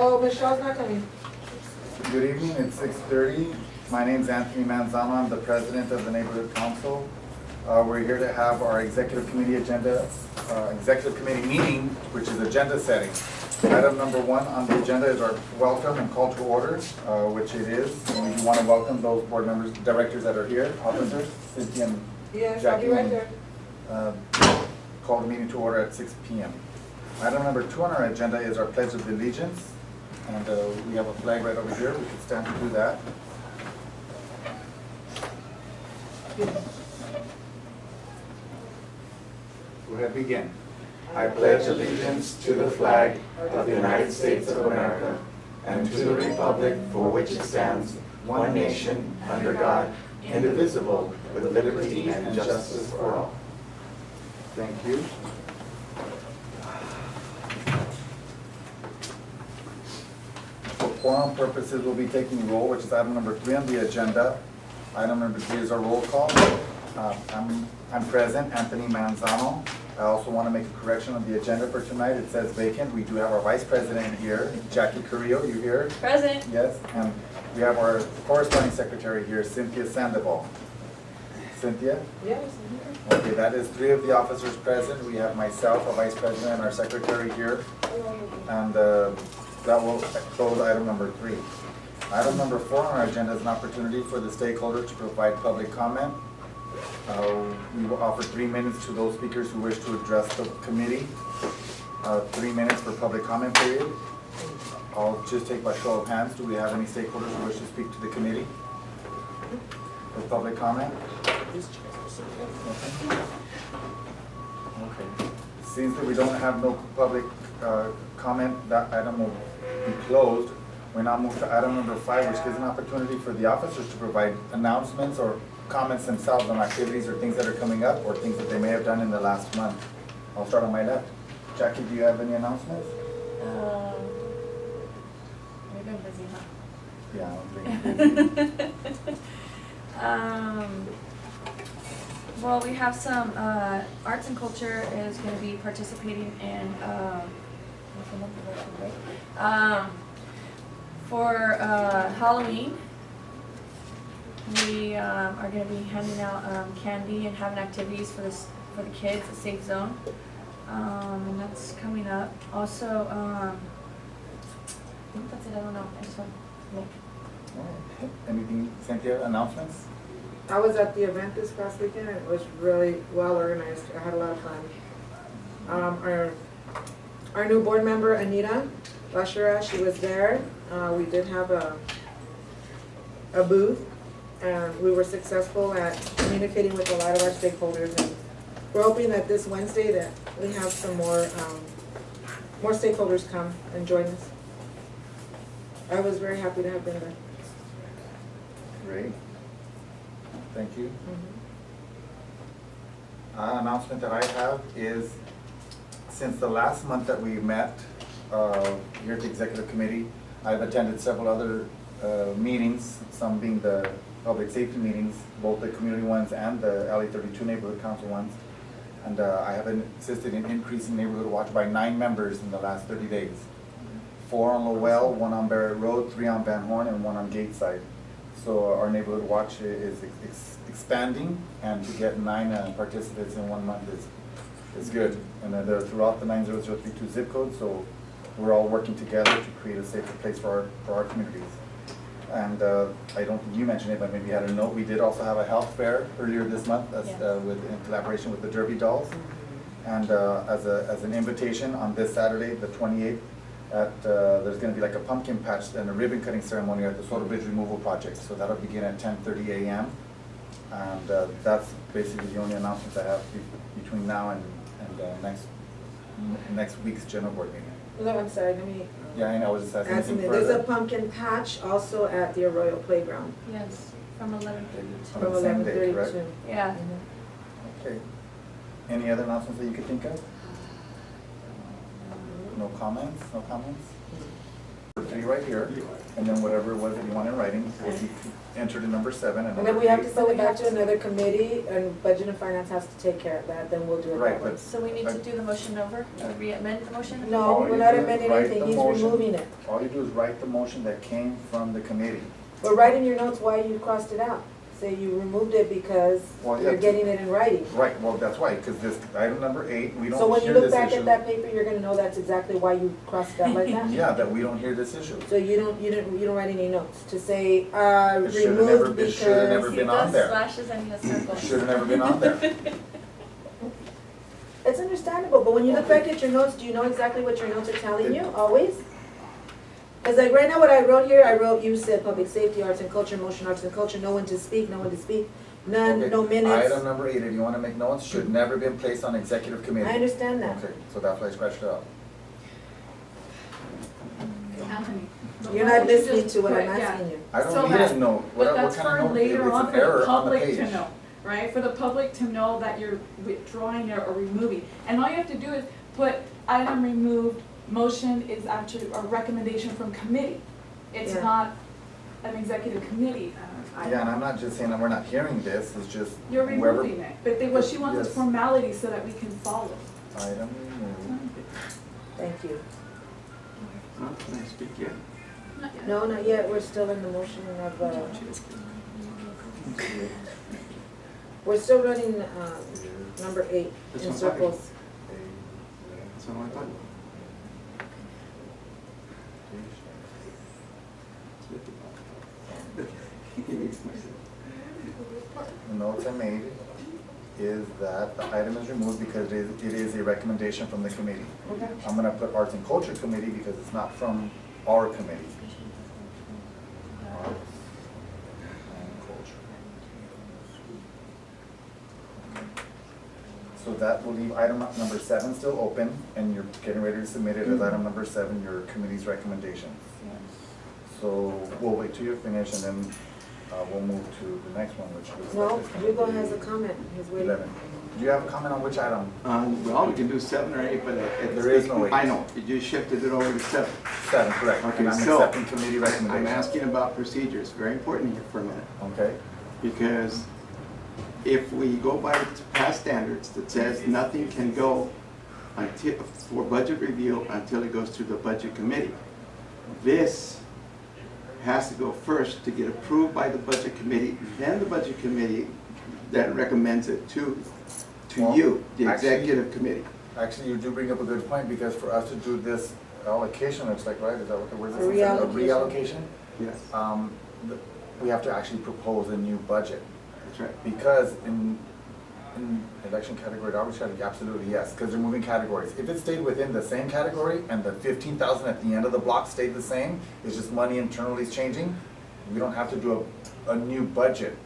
Oh, Michelle's not coming. Good evening, it's 6:30. My name's Anthony Manzano, I'm the president of the Neighborhood Council. We're here to have our executive committee meeting, which is agenda setting. Item number 1 on the agenda is our welcome and call to order, which it is. And we do want to welcome those board members, directors that are here, officers, Cynthia and Yes, Jackie. I'll be right there. Call the meeting to order at 6 p.m. Item number 2 on our agenda is our Pledge of Allegiance. And we have a flag right over here. We can stand to do that. Go ahead, begin. I pledge allegiance to the flag of the United States of America and to the republic for which it stands, one nation, under God, indivisible, with liberty and justice for all. Thank you. For quorum purposes, we'll be taking roll, which is item number 3 on the agenda. Item number 3 is our roll call. I'm present, Anthony Manzano. I also want to make a correction on the agenda for tonight. It says vacant. We do have our vice president here, Jackie Carrillo. You here? Present. Yes, and we have our corresponding secretary here, Cynthia Sandoval. Cynthia? Yes, Okay, that is 3 of the officers present. We have myself, our vice president, and our secretary here. And that will close item number 3. Item number 4 on our agenda is an opportunity for the stakeholder to provide public comment. We will offer 3 minutes to those speakers who wish to address the committee. 3 minutes for public comment period. I'll just take by show of hands. Do we have any stakeholders who wish to speak to the committee for public comment? Okay. Seems that we don't have no public comment, that item will be closed. We now move to item number 5, which gives an opportunity for the officers to provide announcements or comments themselves on activities or things that are coming up or things that they may have done in the last month. I'll start on my left. Jackie, do you have any announcements? Maybe I'm busy, huh? Yeah, I'm busy. Well, we have some, arts and culture is gonna be participating in, for Halloween. We are gonna be handing out candy and having activities for the kids, a safe zone. And that's coming up. Also, I think that's it, I don't know, I just want to look. Anything, Cynthia, announcements? I was at the event this past weekend, and it was really well organized. I had a lot of fun. Our new board member, Anita Bashara, she was there. We did have a booth, and we were successful at communicating with a lot of our stakeholders. And we're hoping that this Wednesday that we have some more stakeholders come and join us. I was very happy to have been there. Great. Thank you. Announcement that I have is, since the last month that we met here at the Executive Committee, I've attended several other meetings, some being the public safety meetings, both the community ones and the LA 32 Neighborhood Council ones. And I have assisted in increasing neighborhood watch by 9 members in the last 30 days. 4 on Lowell, 1 on Barrett Road, 3 on Van Horn, and 1 on Gateside. So our neighborhood watch is expanding, and to get 9 participants in 1 month is good. And they're throughout the 90032 zip code, so we're all working together to create a safer place for our communities. And I don't think you mentioned it, but maybe you had a note. We did also have a health fair earlier this month, in collaboration with the Derby Dolls. And as an invitation on this Saturday, the 28th, there's going to be like a pumpkin patch and a ribbon cutting ceremony at the Soto Bridge Removal Project. So that'll begin at 10:30 a.m. And that's basically the only announcements I have between now and next week's general board meeting. No, I'm sorry, let me. Yeah, I know, I was just asking anything There's further. a pumpkin patch also at the Arroyo Playground Yes, from 11:30 from On the same day, 11:30 correct? to. Yeah. Okay. Any other announcements that you could think of? No comments? No comments? be right here, and then whatever it was that you want in writing will be entered in number 7. And then we have to send it back to another committee, and Budget and Finance has to take care of that, then we'll do it Right, that way. but So we need to do the motion over, re-amend the motion? No, All we're you not do is amending write anything, the he's motion. removing it. all you do is write the motion that came from the committee. But write in your notes why you crossed it out. Say you removed it because Well, you're yeah. getting it in writing. Right, well, that's why, because this, item number 8, we So don't when you hear look this back issue. at that paper, you're gonna know that's exactly why you crossed it out like that. Yeah, that we don't hear this issue. So you don't write any notes to say, It should have never, removed it should have never because. been on there. Slashes and a circle. It should have never been on there. It's understandable, but when you look back at your notes, do you know exactly what your notes are telling you, always? Cause like right now what I wrote here, you said public safety, arts and culture, motion, arts and culture, no one to speak, none, Okay, no minutes. Item number 8, if you want to make notes, should never been placed on executive committee. I understand that. Okay, so that's why I scratched it out. Anthony. but You're why not don't you listening just to what I'm put- yeah. asking you. I So don't need that- a note. But What that's kind for of note? later It's on an for the error on the public page. to know, right? For the public to know that you're withdrawing it or removing. And all you have to do is put item removed, motion is actually a recommendation from committee. It's Yeah. not an executive committee item. Yeah, and I'm not just saying that we're not hearing this, it's just You're whoever. removing it, but what she wants is Yes. formality so that we can follow. Item removed. Thank you. Huh? Can I speak yet? No, not yet, we're still in the motion of, we're still running, number 8 That's in what I'm talking circles. That's what I thought. The notes I made is that the item is removed because it is a recommendation from the committee. Okay. I'm gonna put Arts and Culture Committee because it's not from our committee. Arts and Culture. So that will leave item number 7 still open, and you're getting ready to submit it as item number 7, your committee's recommendation. So we'll wait till you're finished, and then we'll move to the next one, which was. No, Hugo has a comment, he's waiting. 11. Do you have a comment on which item? Well, we can do 7 or 8, but There is no 8. I know, you just shifted it over to 7. 7, correct. Okay, And I'm so, accepting committee recommendation. I'm asking about procedures, very important here for a minute. Okay, Because if we go by past standards that says nothing can go for budget review until it goes to the budget committee, this has to go first to get approved by the budget committee, then the budget committee then recommends it to Well, you, the actually- executive committee. actually, you do bring up a good point, because for us to do this allocation, it's like, right, is that what the word is? A reallocation. Yes, We have to actually propose a new budget, that's right. because in election category, outreach category, absolutely, yes, because they're moving categories. If it stayed within the same category and the 15,000 at the end of the block stayed the same, it's just money internally is changing, we don't have to do a new budget.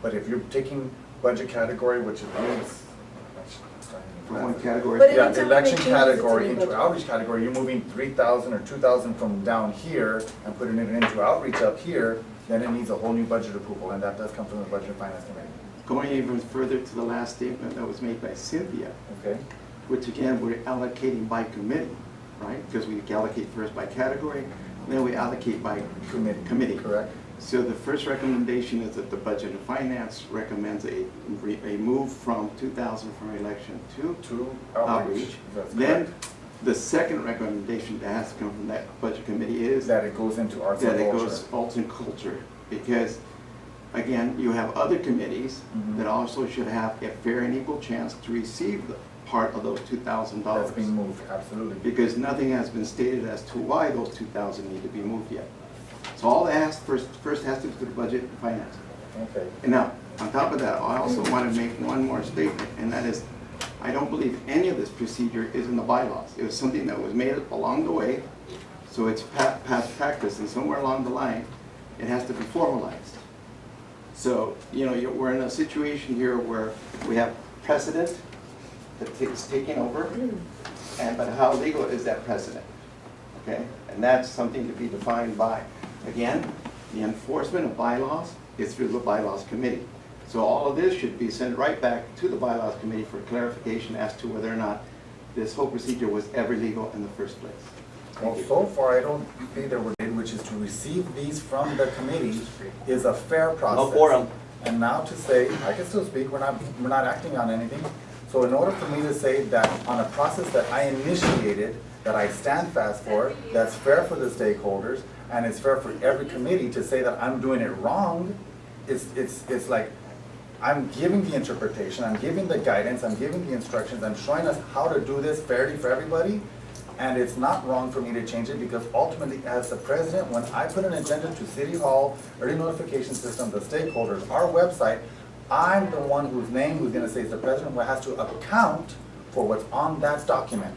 But if you're taking budget category, which is, For one category. But yeah, anytime you election make changes, it's a category new into budget. outreach category, you're moving 3,000 or 2,000 from down here and putting it into outreach up here, then it needs a whole new budget approval, and that does come from the Budget and Finance Committee. Going even further to the last statement that was made by Cynthia, Okay? which again, we're allocating by committee, right? Because we allocate first by category, then we allocate by committee. Correct? So the first recommendation is that the Budget and Finance recommends a move from 2,000 from election to To outreach. That's Then correct. the second recommendation that has to come from that Budget Committee is That it goes into arts that and it culture. goes arts and culture. Because, again, you have other committees Mhm. that also should have a fair and equal chance to receive the part of those $2,000. That's being moved, absolutely. Because nothing has been stated as to why those 2,000 need to be moved yet. So all that has, first has to go to the Budget and Finance. Okay. And now, on top of that, I also want to make one more statement, and that is, I don't believe any of this procedure is in the bylaws. It was something that was made up along the way, so it's past practice, and somewhere along the line, it has to be formalized. So, we're in a situation here where we have precedent that is taking over, but how legal is that precedent? Okay, and that's something to be defined by. Again, the enforcement of bylaws is through the Bylaws Committee. So all of this should be sent right back to the Bylaws Committee for clarification as to whether or not this whole procedure was ever legal in the first place. Well, so far, I don't see there were which is to receive these from the committee, is a fair process. No quorum. And now to say, I can still speak, we're not acting on anything. So in order for me to say that on a process that I initiated, that I stand fast for, that's fair for the stakeholders, and it's fair for every committee, to say that I'm doing it wrong, it's like, I'm giving the interpretation, I'm giving the guidance, I'm giving the instructions, I'm showing us how to do this fairly for everybody, and it's not wrong for me to change it, because ultimately, as the president, when I put an agenda to City Hall, early notification system, the stakeholders, our website, I'm the one whose name, who's gonna say it's the president, who has to account for what's on that document.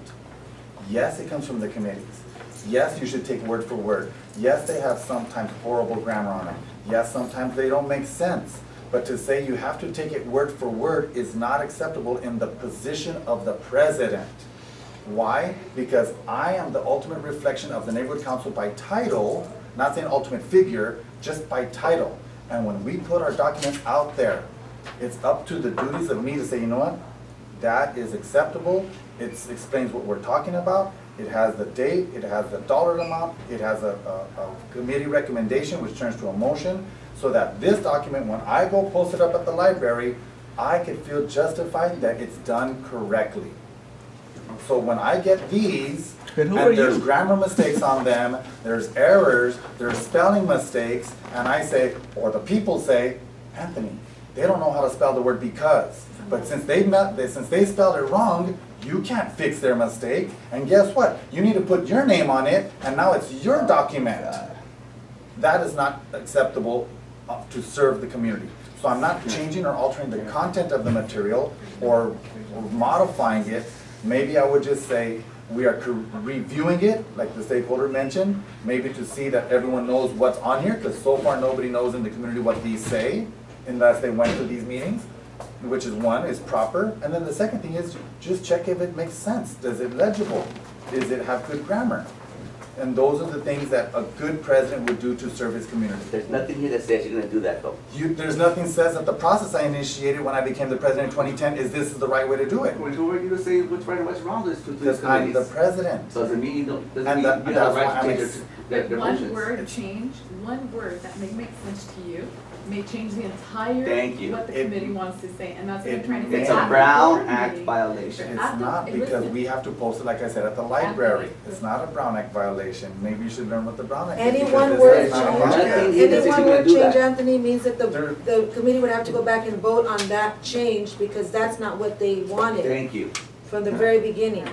Yes, it comes from the committees. Yes, you should take word for word. Yes, they have sometimes horrible grammar on them. Yes, sometimes they don't make sense. But to say you have to take it word for word is not acceptable in the position of the president. Why? Because I am the ultimate reflection of the neighborhood council by title, not saying ultimate figure, just by title. And when we put our documents out there, it's up to the duties of me to say, you know what? That is acceptable. It explains what we're talking about. It has the date, it has the dollar amount, it has a committee recommendation which turns to a motion, so that this document, when I go post it up at the library, I can feel justified that it's done correctly. So when I get these, and there's grammar mistakes on them, there's errors, there's spelling mistakes, and I say, or the people say, Anthony, they don't know how to spell the word because. But since they spelled it wrong, you can't fix their mistake. And guess what? You need to put your name on it, and now it's your document. That is not acceptable to serve the community. So I'm not changing or altering the content of the material or modifying it. Maybe I would just say, we are reviewing it, like the stakeholder mentioned, maybe to see that everyone knows what's on here, because so far nobody knows in the community what these say, unless they went to these meetings, which is one, is proper. And then the second thing is, just check if it makes sense. Does it legible? Does it have good grammar? And those are the things that a good president would do to serve his community. There's nothing here that says you're gonna do that though. There's nothing says that the process I initiated when I became the president in 2010 is this is the right way to do it. Well, who are you to say what's right and what's wrong to these Because I'm the president. Doesn't mean you don't, doesn't And mean you that's have a why right to I'm change their One motions. word change, one word that may make sense to you, may change the entire, Thank you. what the committee wants to say, and that's what I'm trying to say. It's a At the Brown board Act meeting- violation. It's At the- not, because listen. we have to post it, like I said, at the library. It's not a Brown Act violation. Maybe you should learn what the Brown Act is. Any because one this word is not a change, Brown Act. Nothing here that says any one you can word do change, that. Anthony, means that There- the committee would have to go back and vote on that change, because that's not what they wanted Thank you. from the very beginning.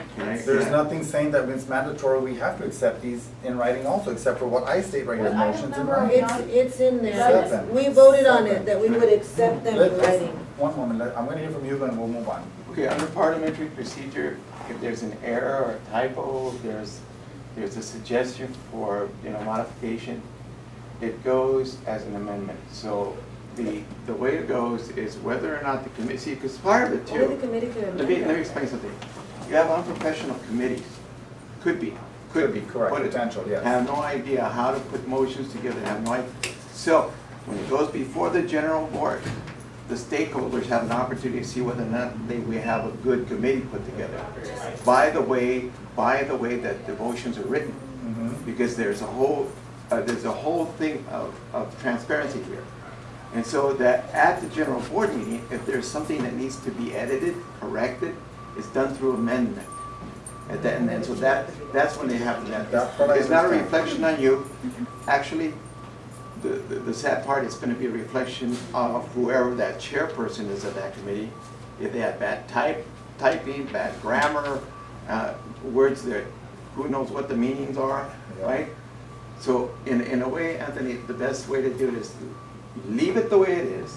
There's nothing saying that it's mandatory, we have to accept these in writing also, except for what I state right here, Well, I motions in remember writing. It's in there. Seven. We voted on it, that we would accept them in Let's- writing. One moment, I'm gonna hear from you, and we'll move on. Okay, under parliamentary procedure, if there's an error or a typo, there's a suggestion for, modification, it goes as an amendment. So the way it goes is whether or not the committee, see, because part of it Only the too, committee could let me amend it. explain something. You have unprofessional committees, could be, Correct, put it, potential, yes. have no idea how to put motions together, have no idea. So, when it goes before the general board, the stakeholders have an opportunity to see whether or not we have a good committee put together. By the way that the motions are written, because there's a whole thing of transparency here. And so that at the general board meeting, if there's something that needs to be edited, corrected, it's done through amendment. And so that's when they have that. That's what I It's not a understand. reflection on you. Actually, the sad part is going to be a reflection of whoever that chairperson is of that committee. If they have bad typing, bad grammar, words that who knows what the meanings are, Yeah. right? So in a way, Anthony, the best way to do it is to leave it the way it is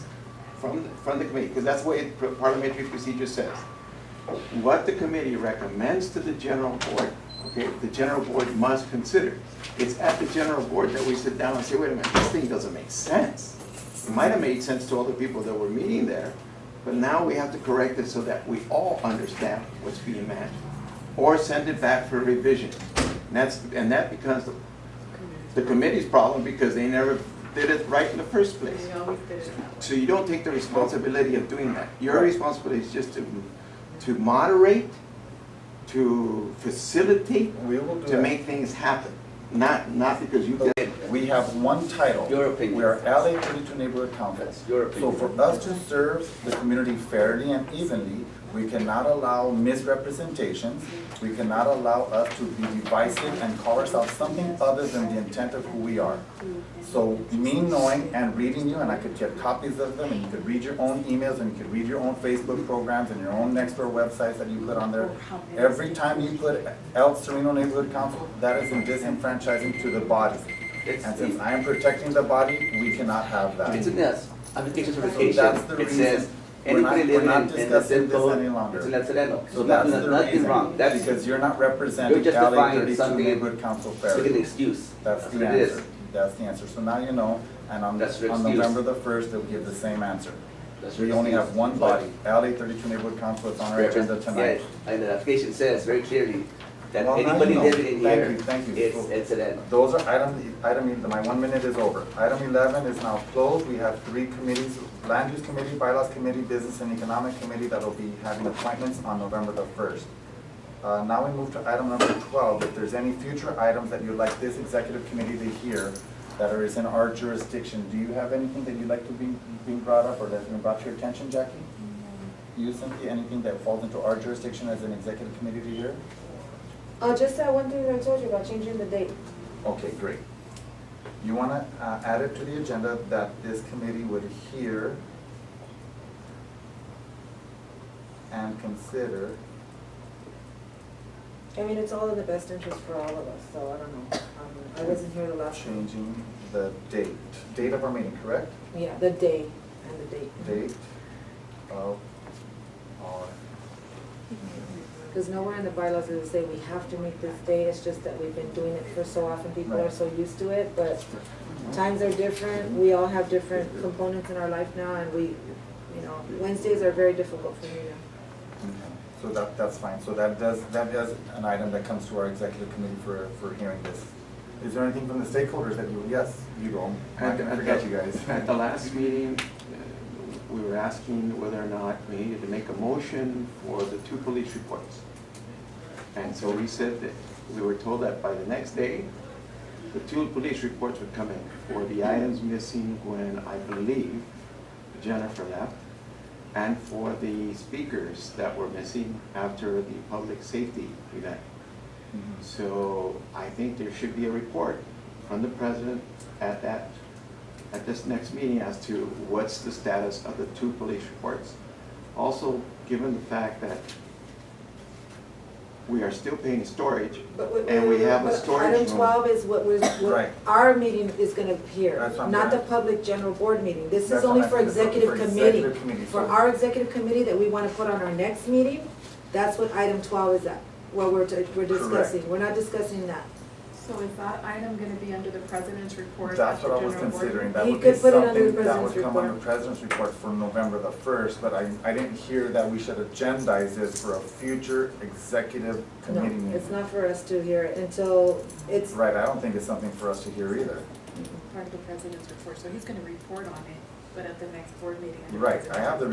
from the committee, because that's the way parliamentary procedure says. What the committee recommends to the general board, okay, the general board must consider. It's at the general board that we sit down and say, wait a minute, this thing doesn't make sense. It might have made sense to all the people that were meeting there, but now we have to correct it so that we all understand what's being meant, or send it back for revision. And that becomes the committee's problem, because they never did it right in the first place. They always did it. So you don't take the responsibility of doing that. Your responsibility is just to moderate, to facilitate, We will do to that. make things happen. not because you did. We have one title. Your opinion. We are LA 32 Neighborhood Council. That's your opinion. So for us to serve the community fairly and evenly, we cannot allow misrepresentations. We cannot allow us to be divisive and call ourselves something other than the intent of who we are. So me knowing and reading you, and I could get copies of them, and you could read your own emails, and you could read your own Facebook programs and your own next door websites that you put on there. Every time you put El Sereno Neighborhood Council, that is in disenfranchising to the body. And since I am protecting the body, we cannot have that. It's a yes, application So certification, that's the it reason. says, We're not- anybody we're not living in the discussing zip this code, any longer. it's an El Sereno. So that's the Nothing reason, wrong, that's, because you're not representing You're LA justifying 32 something, Neighborhood Council it's like an fairly. excuse. That's what the it is. answer. That's the answer. So now you know, and on That's your on excuse. November the 1st, they'll give the same answer. That's your We only excuse. have one body, LA 32 Neighborhood Council, it's on our agenda tonight. Yeah, and the application says very clearly that Well, now anybody you know. living in Thank here you, thank you. is El Sereno. Those are my 1 minute is over. Item 11 is now closed. We have 3 committees, Land Use Committee, Bylaws Committee, Business and Economic Committee that will be having appointments on November the 1st. Now we move to item number 12. If there's any future items that you'd like this executive committee to hear that are in our jurisdiction, do you have anything that you'd like to be brought up or that's been brought to your attention, Jackie? You, Cynthia, anything that falls into our jurisdiction as an executive committee to hear? Just that one thing that I told you about changing the date. Okay, great. You want to add it to the agenda that this committee would hear and consider. I mean, it's all in the best interest for all of us, so I don't know. I wasn't here the last time. Changing the date of our meeting, correct? Yeah, the day and the date. Date of our, Because nowhere in the bylaws does it say we have to meet this day, it's just that we've been doing it for so often, people are Right. so used to it, but times are different, we all have different components in our life now, and Wednesdays are very difficult for me now. so that's fine. So that does an item that comes to our executive committee for hearing this. Is there anything from the stakeholders that yes, you go. I'm not gonna forget you guys. At the last meeting, we were asking whether or not we needed to make a motion for the 2 police reports. And so we said that, we were told that by the next day, the 2 police reports would come in for the items missing when I believe Jennifer left, and for the speakers that were missing after the public safety event. So I think there should be a report from the president at this next meeting as to what's the status of the 2 police reports. Also, given the fact that we are still paying storage, and we have a storage Item room. 12 is what Right. our meeting is gonna hear, That's what I'm not the glad. public general board meeting. This is That's only what for I said, it's only executive for committee. executive committee, For so- our executive committee that we wanna put on our next meeting, that's what item 12 is at, what we're discussing. We're not discussing that. So is that item gonna be under the president's report? That's at the what I was general board considering, meeting? that You would be could put it under the something that would president's come on the report. president's report for November the 1st, but I didn't hear that we should agendize this for a future executive No, committee meeting. it's not for us to hear it until it's, Right, I don't think it's something for us to hear either. Part of the president's report, so he's gonna report on it, but at the next board meeting. You're right, I have the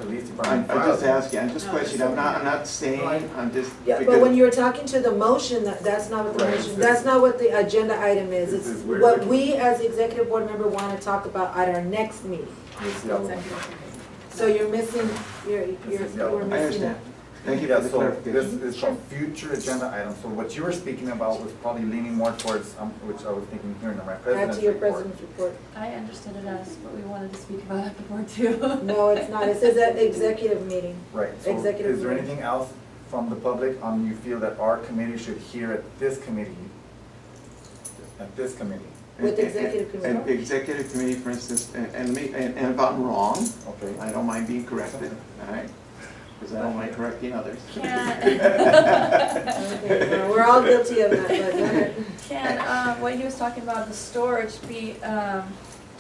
police department. I'm just file. asking, I'm just questioning, I'm not saying, I'm just. yeah, but because- when you were talking to the motion, that's not what the Right, motion, it's- that's not what the agenda item is. This It's is where what the- we as the executive board member wanna talk about at our next meeting. It's the other one. Executive committee. So you're missing, This is the other you're one. I missing understand. it. Thank you Yeah, for the so clarification. this is from future agenda items, so what you were speaking about was probably leaning more towards, which I was thinking here in my Add president's to your report. president's report. I understood it as what we wanted to speak about at the board too. No, it's not. It says at executive meeting. Right, so Executive is there meeting. anything else from the public you feel that our committee should hear at this committee? At this committee, With the executive And committee. executive committee, for instance, and if I'm wrong, okay? I don't mind being corrected, all right? Because I don't mind correcting others. Okay, well, we're all guilty of that, but go ahead. Can, what he was talking about, the storage be,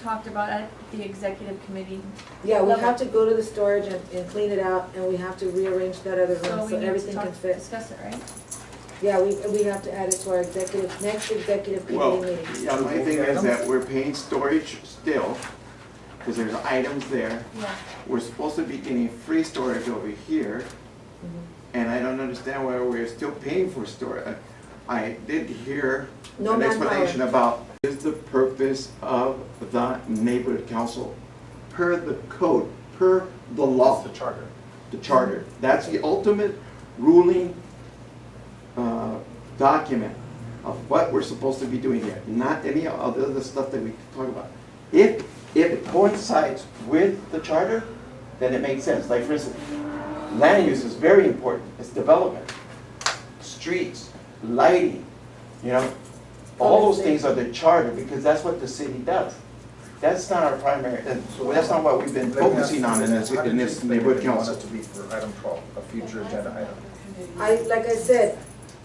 talked about at the executive committee? Yeah, we have to go to the storage and clean it out, and we have to rearrange that other So room we so need to everything can fit. discuss it, right? Yeah, we have to add it to our next executive Well, committee meeting. yeah, my thing is that we're paying storage still, because there's items there. Yeah. We're supposed to be getting free storage over here, Mhm. and I don't understand why we're still paying for storage. I did hear No an manpower. explanation about is the purpose of the neighborhood council per the code, per the law, It's the charter. the charter. That's the ultimate ruling document of what we're supposed to be doing here, not any of the other stuff that we talk about. If it coincides with the charter, then it makes sense. Like for instance, land use is very important. It's development, streets, lighting, you know, all those things are the charter because that's what the city does. That's not our primary, that's not what we've been Let me ask focusing you on in this. this, How did in you this explain neighborhood that you want council. us to be for item 12, a future agenda item? Like I said,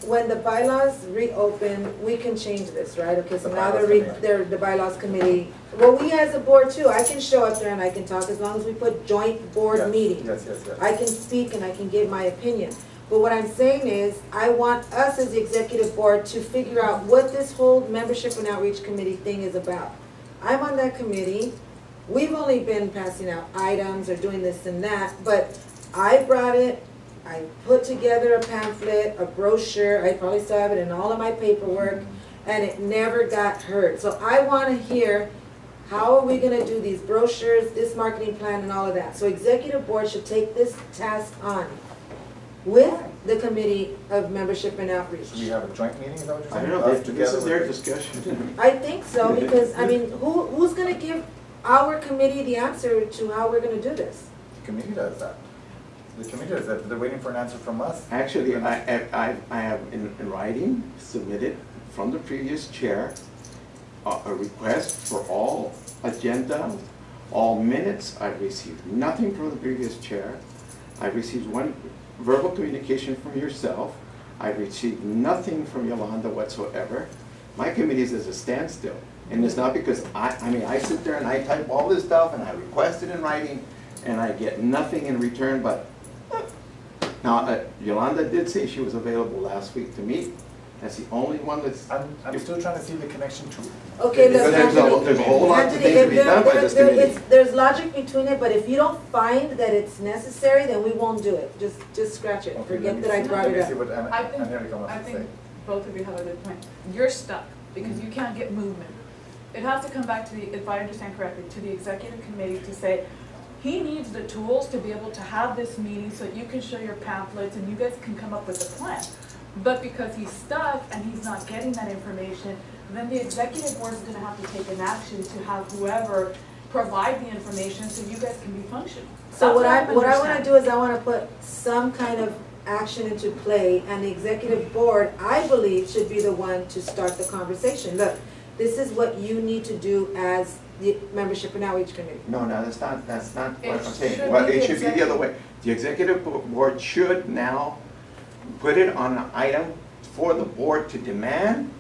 when the bylaws reopen, we can change this, right? Okay, so The now bylaws they're, committee. they're the bylaws committee. Well, we as a board too, I can show up there and I can talk as long as we put joint board Yes, meetings. Yes, yes, yes. I can speak and I can give my opinion. But what I'm saying is, I want us as the executive board to figure out what this whole membership and outreach committee thing is about. I'm on that committee. We've only been passing out items or doing this and that, but I brought it, I put together a pamphlet, a brochure, I probably still have it in all of my paperwork, and it never got heard. So I wanna hear, how are we gonna do these brochures, this marketing plan and all of that? So executive board should take this task on with the committee of membership and outreach. Should we have a joint meeting, is that what you're I saying? don't know, Us this together is their with- discussion. I think so, because, I mean, who's gonna give our committee the answer to how we're gonna do this? The committee does that. The committee does that, they're waiting for an answer from us. Actually, I have in writing submitted from the previous chair a request for all agenda, all minutes. I've received nothing from the previous chair. I've received one verbal communication from yourself. I've received nothing from Yolanda whatsoever. My committee is at a standstill. And it's not because I sit there and I type all this stuff and I request it in writing and I get nothing in return but, now, Yolanda did say she was available last week to meet. That's the only one that's. I'm still trying to see the connection to. Okay, Because look, there's a whole lot of Anthony, things to if be there, done by there, this there, committee. there's logic between it, but if you don't find that it's necessary, then we won't do it. Just scratch it, Okay, forget that I brought Let it me see up. what I think, Angelica I wants to say. think both of you have a good point. You're stuck because you can't get movement. It has to come back to the, if I understand correctly, to the executive committee to say, he needs the tools to be able to have this meeting so you can show your pamphlets and you guys can come up with a plan. But because he's stuck and he's not getting that information, then the executive board is gonna have to take an action to have whoever provide the information so you guys can be functioning. So what I That's wanna understand. do is I wanna put some kind of action into play, and the executive board, I believe, should be the one to start the conversation. Look, this is what you need to do as the membership and outreach committee. No, that's not what It I'm saying. should Well, be it the should be the other way. The executive board should now put it on an item for the board to demand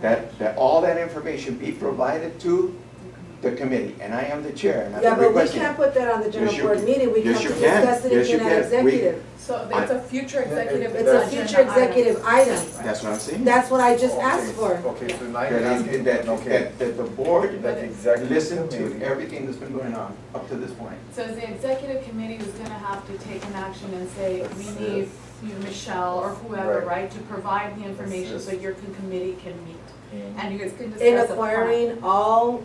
that all that information be provided to the committee. And I am the chair, and I've Yeah, been but we requesting can't it. put that on the general Yes, you board can. meeting, we Yes, have to you can. discuss it Yes, in you that can. executive. So it's a future executive. It's a agenda future item. executive item. That's what I'm saying. That's what I just Okay, asked for. Okay, so now That you're is- asking, okay. that the board That the executive listen committee- to everything that's been going on up to this point. So the executive committee is gonna have to take an action and say, we That's need it. you, Michelle, or whoever, Right. right, to provide the information That's so it. your committee can meet. And you guys can discuss In a plan. acquiring all,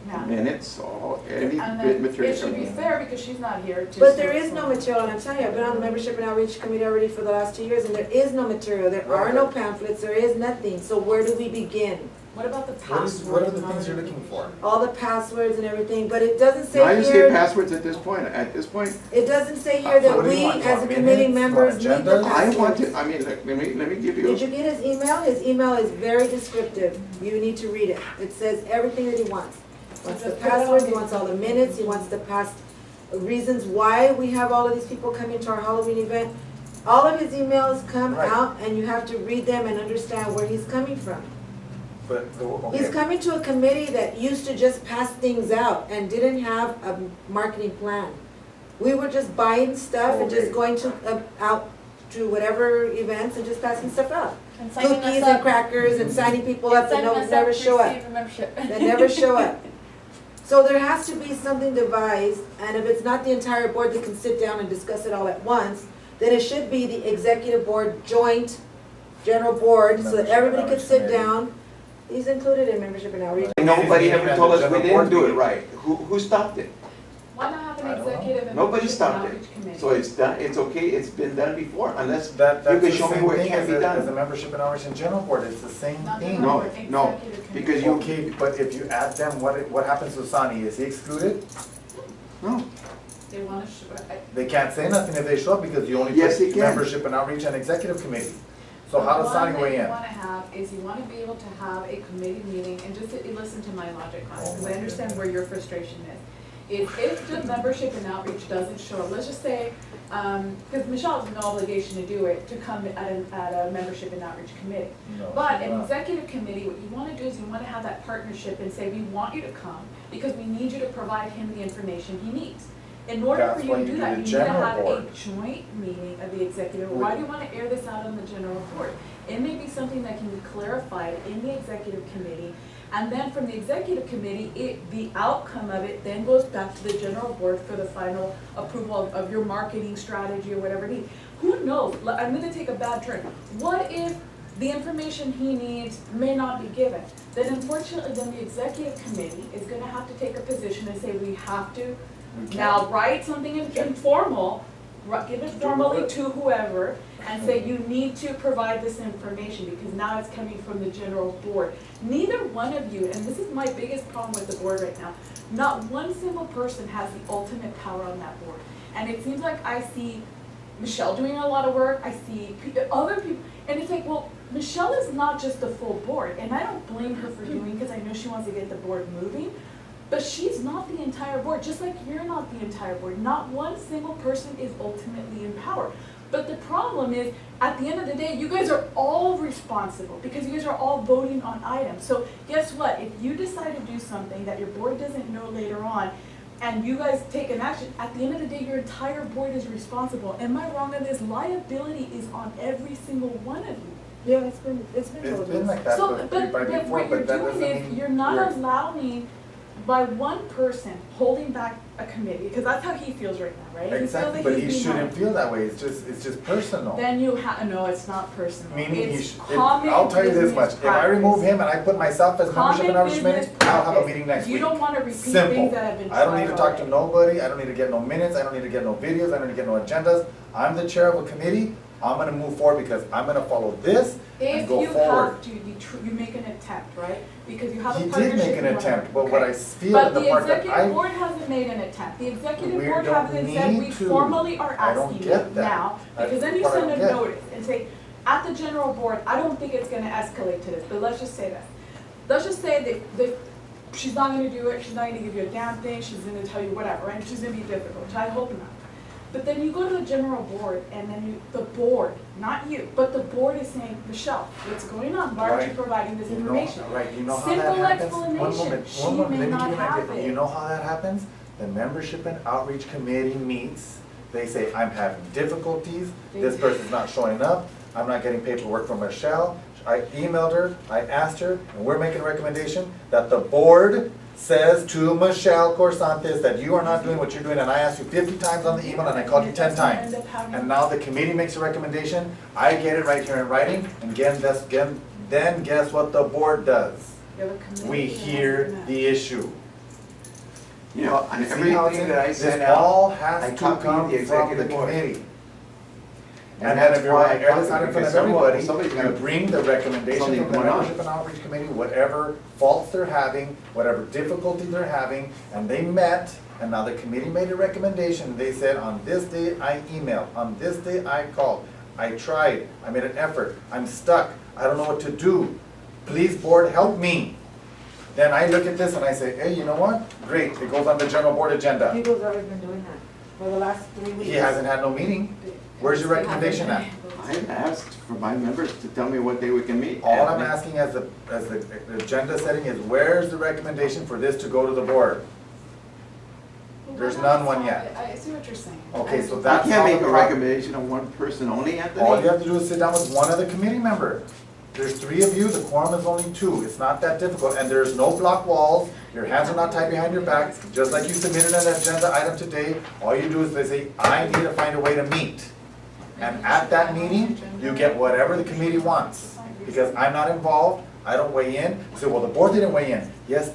Yeah. Minutes, all, any And bit then material. it should be fair because she's not here to. but there is no material, and I'm telling you, I've been on the membership and outreach committee already for the last 2 years, and there is no material, there are no pamphlets, there is nothing, so where do we begin? What about the What password? what are the things you're looking for? All the passwords and everything, but it doesn't No, I say just say here, passwords at this point. At this point, it doesn't say here that What do you we, want? as a Want committee minutes? members, Want need the agendas? I want passwords. to, I mean, look, let me give Did you, you get his email? His email is very descriptive, you need to read it, it says everything that he wants. He wants the just put it on passwords, he the- wants all the minutes, he wants the past reasons why we have all of these people coming to our Halloween event. All of his emails come Right. out, and you have to read them and understand where he's coming from. But, He's okay, coming to a committee that used to just pass things out and didn't have a marketing plan. We were just buying stuff and just Okay. going to, out to whatever events and just passing stuff out. And signing us Cookies and up. crackers and signing people up that Signing us never to show up. receive a membership. That never show up. So there has to be something devised, and if it's not the entire board that can sit down and discuss it all at once, then it should be the executive board joint general board, so that Membership everybody and could outreach sit committee. down. He's included in membership and outreach. Nobody Meeting ever and told the us we general didn't board do it meeting. right. Who stopped it? Why not have I an don't know. executive and Nobody membership and stopped it. outreach committee? So it's done, it's okay, it's been done before, unless you That's can the show me same where it thing can as be a done. membership and outreach and general board, it's the same Not the thing. No, member, no, executive committee. because you, Okay, but if you add them, what happens to Sonny? Is he excluded? no, They wanna They can't say nothing if they show up because you only Yes, put he can. membership and outreach and executive committee. So how does Sonny weigh in? What you wanna have is you wanna be able to have a committee meeting, and just listen to my logic on it, because I understand where your frustration is. If the membership and outreach doesn't show up, let's just say, because Michelle has no obligation to do it, to come at a membership and outreach committee. No, But she's an not. executive committee, what you wanna do is you wanna have that partnership and say, we want you to come, because we need you to provide him the information he needs. In order That's for why you you to do do that, the you need to general have a board. joint meeting of the executive. Why do you wanna air this out on the general board? It may be something that can be clarified in the executive committee, and then from the executive committee, the outcome of it then goes back to the general board for the final approval of your marketing strategy or whatever it is. Who knows, I'm gonna take a bad turn. What if the information he needs may not be given? Then unfortunately, then the executive committee is gonna have to take a position and say, we have to We can't. now write something informal, give it formally it. to whoever, and say you need to provide this information, because now it's coming from the general board. Neither one of you, and this is my biggest problem with the board right now, not one single person has the ultimate power on that board. And it seems like I see Michelle doing a lot of work, I see other people, and it's like, well, Michelle is not just the full board, and I don't blame her for doing, because I know she wants to get the board moving. But she's not the entire board, just like you're not the entire board. Not one single person is ultimately in power. But the problem is, at the end of the day, you guys are all responsible, because you guys are all voting on items. So guess what? If you decide to do something that your board doesn't know later on, and you guys take an action, at the end of the day, your entire board is responsible. Am I wrong on this? Liability is on every single one of you. Yeah, it's been It's been like that So, before, but before, what you're but that doing doesn't is, mean you're not we're- allowing, by one person holding back a committee, because that's how he feels right now, right? He feels Exactly, like but he's he being shouldn't held. feel that way, it's just personal. Then you no, it's not personal. Meaning he It's should, common I'll tell you this much, business if I remove practice. him and I put myself as membership and Common outreach committee, business I'll have a practice. meeting next week. You don't wanna repeat Simple. things that have been I don't need to tried talk to already. nobody, I don't need to get no minutes, I don't need to get no videos, I don't need to get no agendas. I'm the chair of a committee, I'm gonna move forward because I'm gonna follow this and If go you forward. have to, you make an attempt, right? Because you have a He partnership. did make an you wanna- attempt, but what I okay. feel But in the part that executive I, board hasn't made an attempt. The executive We board don't hasn't said, we need to. formally are I don't asking get you that. now. That's Because then the you part I send a don't get. notice and say, at the general board, I don't think it's gonna escalate to this, but let's just say that. Let's just say that she's not gonna do it, she's not gonna give you a damn thing, she's gonna tell you whatever, and she's gonna be difficult, which I hope not. But then you go to the general board, and then the board, not you, but the board is saying, Michelle, what's going on? Why aren't you Right. providing this you know, information? right, you know how Simple that happens? explanation. One moment, She one moment, may let me not give you an have idea. it. You know how that happens? The membership and outreach committee meets, they say, I'm having difficulties, this person's not showing up, I'm not getting paperwork from Michelle. I emailed her, I asked her, and we're making a recommendation that the board says to Michelle Corsantes that you are not doing what you're doing, and I asked you 50 times on the email and I called you 10 times. And now the committee makes a recommendation, I get it right here in writing, and then guess what the board does? You have a committee We that hear hasn't met. the issue. you know, and You see how it's everything in? that I This sent all out, has I to copied come the from the executive board. committee. And And then that's if you're why gonna I air this out copied, in front of because everybody, somebody's you gonna- bring the recommendation something from the going on. membership and outreach committee, whatever faults they're having, whatever difficulties they're having, and they met, and now the committee made a recommendation, they said, on this day I emailed, on this day I called, I tried, I made an effort, I'm stuck, I don't know what to do, please board, help me. Then I look at this and I say, hey, you know what, great, it goes on the general board agenda. People's already been doing that for the last 3 weeks. He hasn't had no meeting, where's your recommendation at? I asked for my members to tell me what day we can meet. All I'm And- asking as the agenda setting is, where's the recommendation for this to go to the board? Well, There's but none that's one not- yet. I see what you're saying. Okay, so I that's can't how make the a pro- recommendation on one person only, Anthony. All you have to do is sit down with one other committee member. There's 3 of you, the quorum is only 2, it's not that difficult, and there's no block walls, your hands are not tied behind your back, just like you submitted an agenda item today, all you do is they say, I need to find a way to meet. And at that meeting, you get whatever the committee wants. Because I'm not involved, I don't weigh in. You say, well, the board didn't weigh in. Yes,